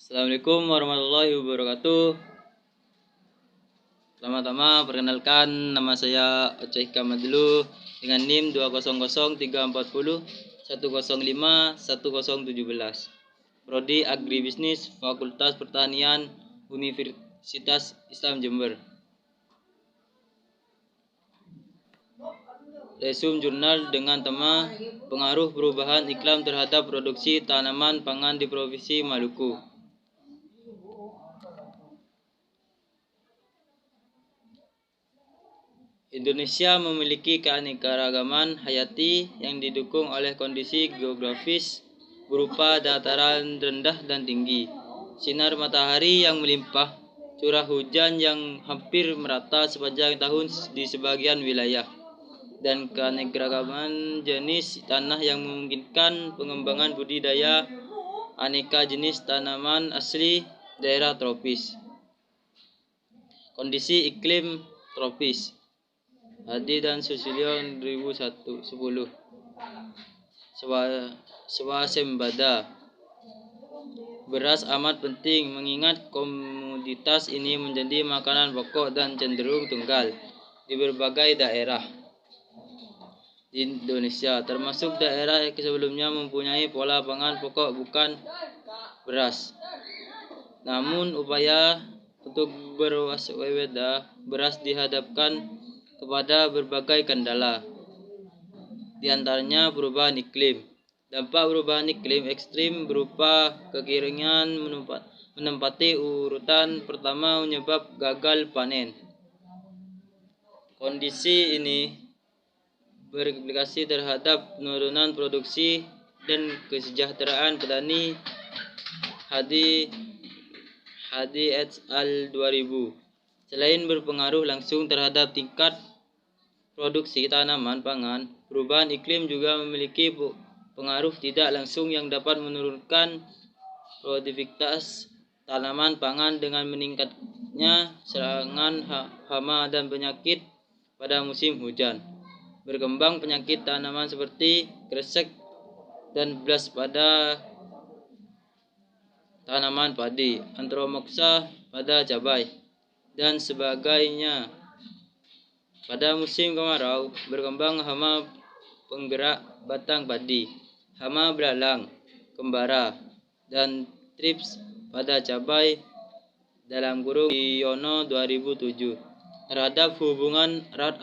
Assalamualaikum warahmatullahi wabarakatuh. Pertama-tama perkenalkan, nama saya Oceh Kamadlu dengan NIM 2003401051017. Prodi Agribisnis Fakultas Pertanian Universitas Islam Jember. Resume jurnal dengan tema pengaruh perubahan iklim terhadap produksi tanaman pangan di Provinsi Maluku. Indonesia memiliki keanekaragaman hayati yang didukung oleh kondisi geografis berupa dataran rendah dan tinggi, sinar matahari yang melimpah, curah hujan yang hampir merata sepanjang tahun di sebagian wilayah, dan keanekaragaman jenis tanah yang memungkinkan pengembangan budidaya aneka jenis tanaman asli daerah tropis. Kondisi iklim tropis. Hadi dan Susilio 2010. Swasembada. Beras amat penting mengingat komoditas ini menjadi makanan pokok dan cenderung tunggal di berbagai daerah di Indonesia, termasuk daerah yang sebelumnya mempunyai pola pangan pokok bukan beras. Namun upaya untuk berwaspada beras dihadapkan kepada berbagai kendala, di antaranya perubahan iklim. Dampak perubahan iklim ekstrim berupa kekeringan menempati urutan pertama menyebab gagal panen. Kondisi ini berimplikasi terhadap penurunan produksi dan kesejahteraan petani. Hadi et al. 2000. Selain berpengaruh langsung terhadap tingkat produksi tanaman pangan, perubahan iklim juga memiliki pengaruh tidak langsung yang dapat menurunkan produktivitas tanaman pangan dengan meningkatnya serangan hama dan penyakit pada musim hujan. Berkembang penyakit tanaman seperti kresek dan blast pada tanaman padi, antromoksa pada cabai, dan sebagainya. Pada musim kemarau, berkembang hama penggerak batang padi, hama belalang, kembara, dan trips pada cabai (Yono 2007) terhadap hubungan erat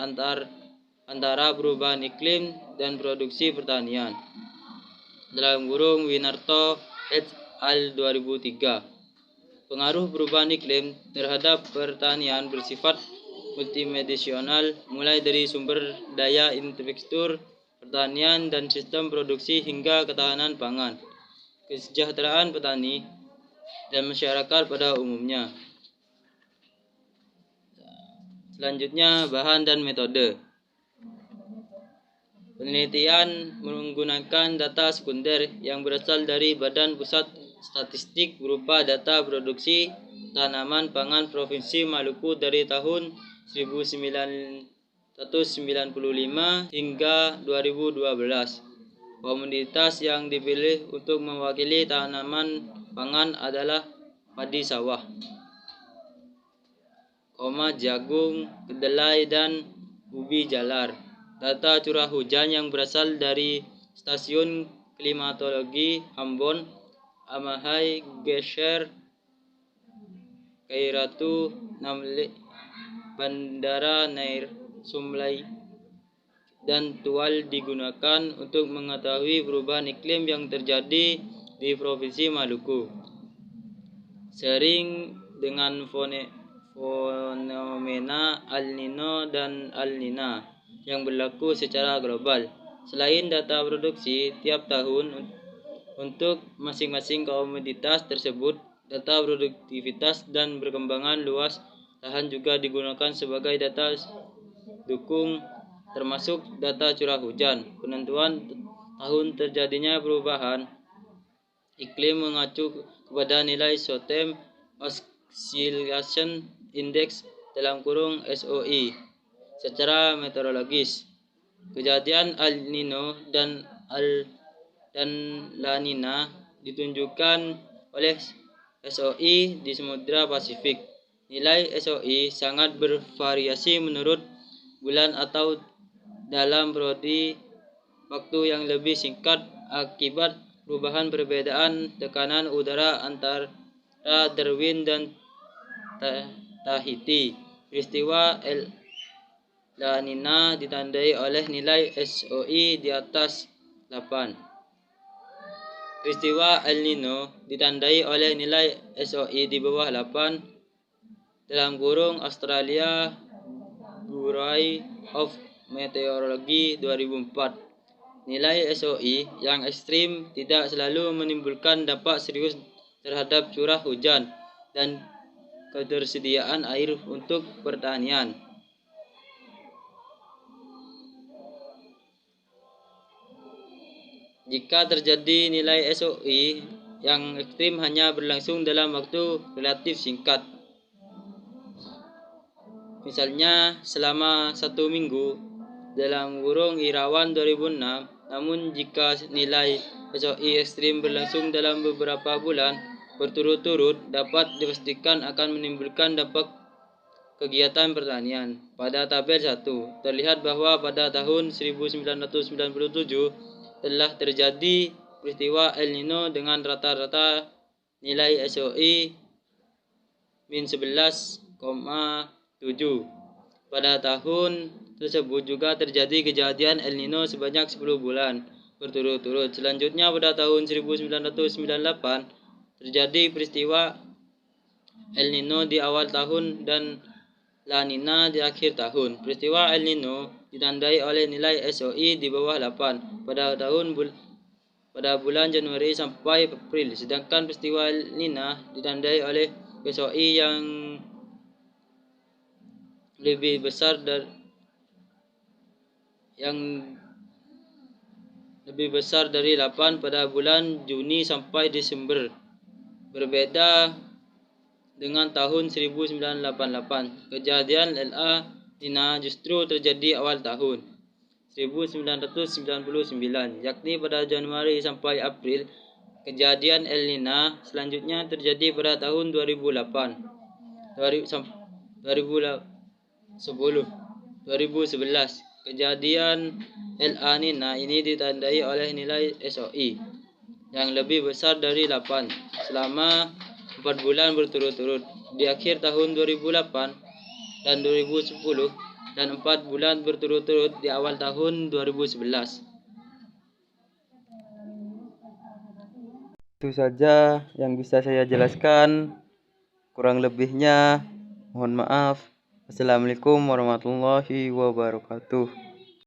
antara perubahan iklim dan produksi pertanian (Winarto et al. 2003). Pengaruh perubahan iklim terhadap pertanian bersifat multidimensional, mulai dari sumber daya infrastruktur pertanian dan sistem produksi hingga ketahanan pangan, kesejahteraan petani, dan masyarakat pada umumnya. Selanjutnya, bahan dan metode. Penelitian menggunakan data sekunder yang berasal dari Badan Pusat Statistik berupa data produksi tanaman pangan Provinsi Maluku dari tahun 1995 hingga 2012. Komoditas yang dipilih untuk mewakili tanaman pangan adalah padi sawah, jagung, kedelai, dan ubi jalar. Data curah hujan yang berasal dari Stasiun Klimatologi Ambon, Amahai, Geser, Kairatu, Namli, Bandara Nair Sumlai, dan Tual digunakan untuk mengetahui perubahan iklim yang terjadi di Provinsi Maluku. Sering dengan fenomena El Nino dan El Nina yang berlaku secara global. Selain data produksi tiap tahun untuk masing-masing komoditas tersebut, data produktivitas dan perkembangan luas lahan juga digunakan sebagai data dukung, termasuk data curah hujan. Penentuan tahun terjadinya perubahan iklim mengacu kepada nilai Short-Term Oscillation Index (SOI) secara meteorologis. Kejadian El Nino dan La Nina ditunjukkan oleh SOI di Samudra Pasifik. Nilai SOI sangat bervariasi menurut bulan atau dalam periode waktu yang lebih singkat akibat perbedaan tekanan udara antara Darwin dan Tahiti. Peristiwa La Nina ditandai oleh nilai SOI di atas 8. Peristiwa El Nino ditandai oleh nilai SOI di bawah 8. Australia Bureau of Meteorology 2004. Nilai SOI yang ekstrim tidak selalu menimbulkan dampak serius terhadap curah hujan dan ketersediaan air untuk pertanian. Jika terjadi nilai SOI yang ekstrim hanya berlangsung dalam waktu relatif singkat, misalnya selama 1 minggu (Irawan 2006), namun jika nilai SOI ekstrim berlangsung dalam beberapa bulan berturut-turut, dapat dipastikan akan menimbulkan dampak kegiatan pertanian. Pada tabel 1, terlihat bahwa pada tahun 1997 telah terjadi peristiwa El Nino dengan rata-rata nilai SOI -11,7. Pada tahun tersebut juga terjadi kejadian El Nino sebanyak 10 bulan berturut-turut. Selanjutnya pada tahun 1998 terjadi peristiwa El Nino di awal tahun dan La Nina di akhir tahun. Peristiwa El Nino ditandai oleh nilai SOI di bawah 8 pada bulan Januari sampai April, sedangkan peristiwa El Nina ditandai oleh SOI yang lebih besar dari 8 pada bulan Juni sampai Desember. Berbeda dengan tahun 1988, kejadian La Nina justru terjadi awal tahun 1999, yakni pada Januari sampai April. Kejadian El Nina selanjutnya terjadi pada tahun 2011. Kejadian La Nina ini ditandai oleh nilai SOI yang lebih besar dari 8 selama 4 bulan berturut-turut di akhir tahun 2008 dan 2010 dan 4 bulan berturut-turut di awal tahun 2011. Itu saja yang bisa saya jelaskan. Kurang lebihnya mohon maaf. Assalamualaikum warahmatullahi wabarakatuh.